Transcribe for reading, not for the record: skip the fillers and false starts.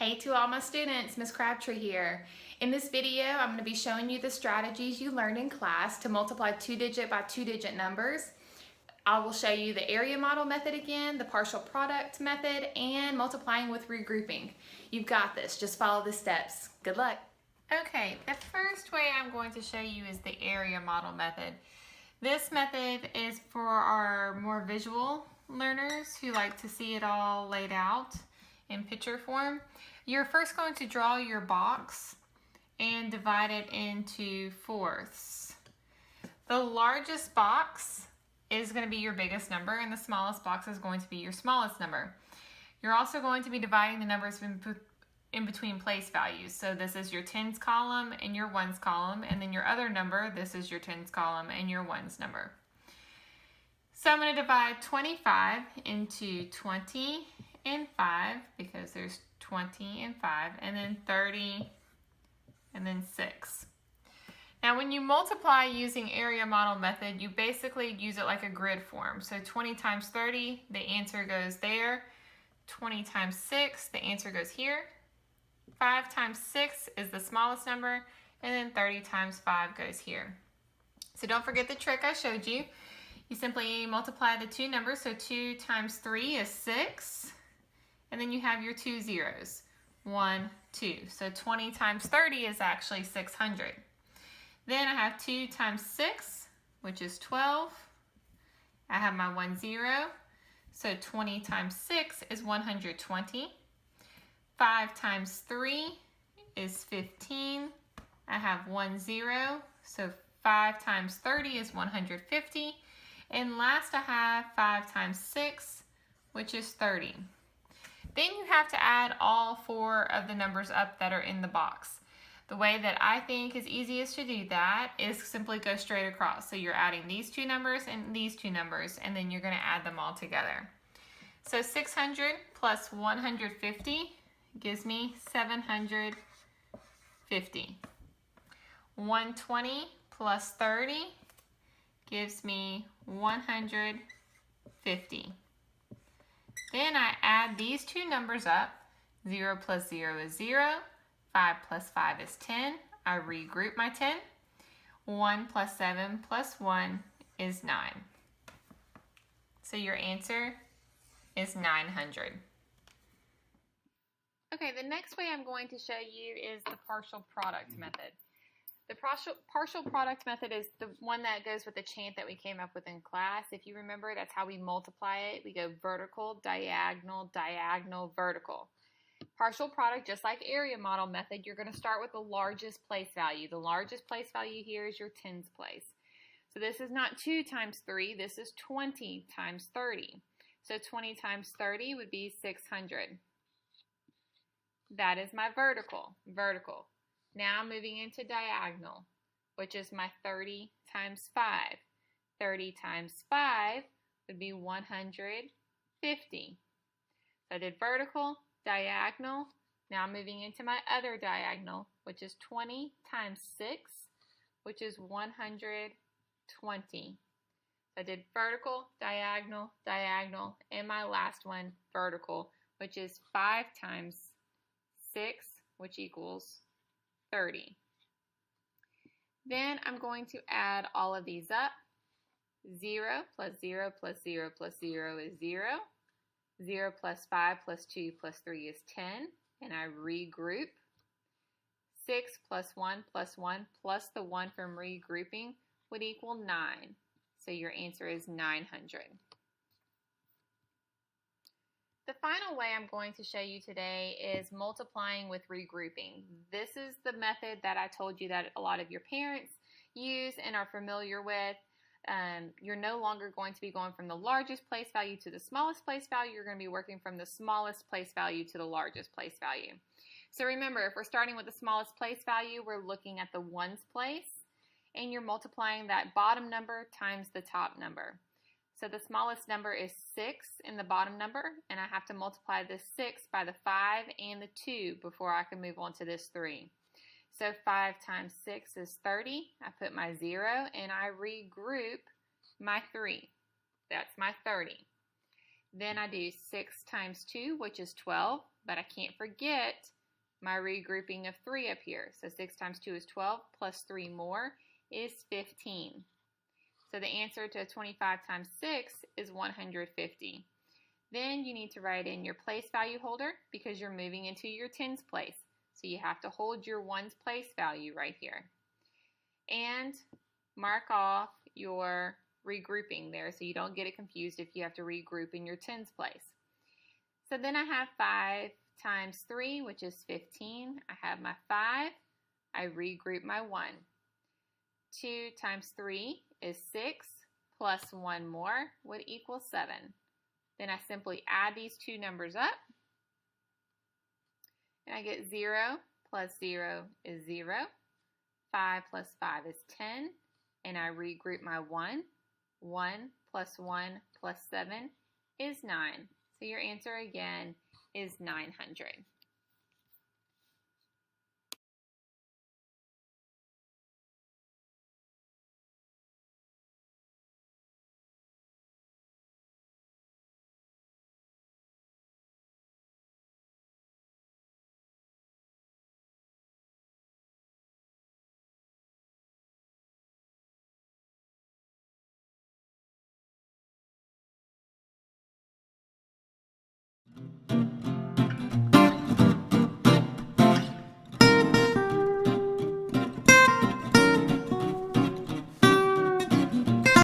Hey to all my students, Miss Crabtree here. In this video, I'm going to be showing you the strategies you learned in class to multiply two-digit by two-digit numbers. I will show you the area model method again, the partial product method, and multiplying with regrouping. You've got this, just follow the steps. Good luck. Okay, the first way I'm going to show you is the area model method. This method is for our more visual learners who like to see it all laid out in picture form. You're first going to draw your box and divide it into fourths. The largest box is going to be your biggest number and the smallest box is going to be your smallest number. You're also going to be dividing the numbers in between place values. So this is your tens column and your ones column, and then your other number, this is your tens column and your ones number. So I'm going to divide 25 into 20 and 5 because there's 20 and 5, and then 30 and then 6. Now when you multiply using area model method, you basically use it like a grid form. So 20 times 30, the answer goes there. 20 times 6, the answer goes here. 5 times 6 is the smallest number, and then 30 times 5 goes here. So don't forget the trick I showed you. You simply multiply the two numbers, so 2 times 3 is 6, and then you have your two zeros, 1, 2. So 20 times 30 is actually 600. Then I have 2 times 6, which is 12. I have my 1 0, so 20 times 6 is 120. 5 times 3 is 15. I have 1 0, so 5 times 30 is 150. And last I have 5 times 6, which is 30. Then you have to add all four of the numbers up that are in the box. The way that I think is easiest to do that is simply go straight across. So you're adding these two numbers and these two numbers, and then you're going to add them all together. So 600 plus 150 gives me 750. 120 plus 30 gives me 150. Then I add these two numbers up. 0 plus 0 is 0. 5 plus 5 is 10. I regroup my 10. 1 plus 7 plus 1 is 9. So your answer is 900. Okay, the next way I'm going to show you is the partial product method. The partial product method is the one that goes with the chant that we came up with in class. If you remember, that's how we multiply it. We go vertical, diagonal, diagonal, vertical. Partial product, just like area model method, you're going to start with the largest place value. The largest place value here is your tens place. So this is not 2 times 3, this is 20 times 30. So 20 times 30 would be 600. That is my vertical. Now moving into diagonal, which is my 30 times 5. 30 times 5 would be 150. So I did vertical, diagonal. Now moving into my other diagonal, which is 20 times 6, which is 120. So I did vertical, diagonal, diagonal, and my last one, vertical, which is 5 times 6, which equals 30. Then I'm going to add all of these up. 0 plus 0 plus 0 plus 0 is 0. 0 plus 5 plus 2 plus 3 is 10. And I regroup. 6 plus 1 plus 1 plus the 1 from regrouping would equal 9. So your answer is 900. The final way I'm going to show you today is multiplying with regrouping. This is the method that I told you that a lot of your parents use and are familiar with. You're no longer going to be going from the largest place value to the smallest place value. You're going to be working from the smallest place value to the largest place value. So remember, if we're starting with the smallest place value, we're looking at the ones place, and you're multiplying that bottom number times the top number. So the smallest number is 6 in the bottom number, and I have to multiply this 6 by the 5 and the 2 before I can move on to this 3. So 5 times 6 is 30. I put my 0 and I regroup my 3. That's my 30. Then I do 6 times 2, which is 12. but I can't forget my regrouping of 3 up here. So 6 times 2 is 12, plus 3 more is 15. So the answer to 25 times 6 is 150. Then you need to write in your place value holder because you're moving into your tens place. So you have to hold your ones place value right here. And mark off your regrouping there so you don't get it confused if you have to regroup in your tens place. So then I have 5 times 3, which is 15. I have my 5. I regroup my 1. 2 times 3 is 6, plus 1 more would equal 7. Then I simply add these two numbers up, and I get 0 plus 0 is 0. 5 plus 5 is 10, and I regroup my 1. 1 plus 1 plus 7 is 9. So your answer again is 900.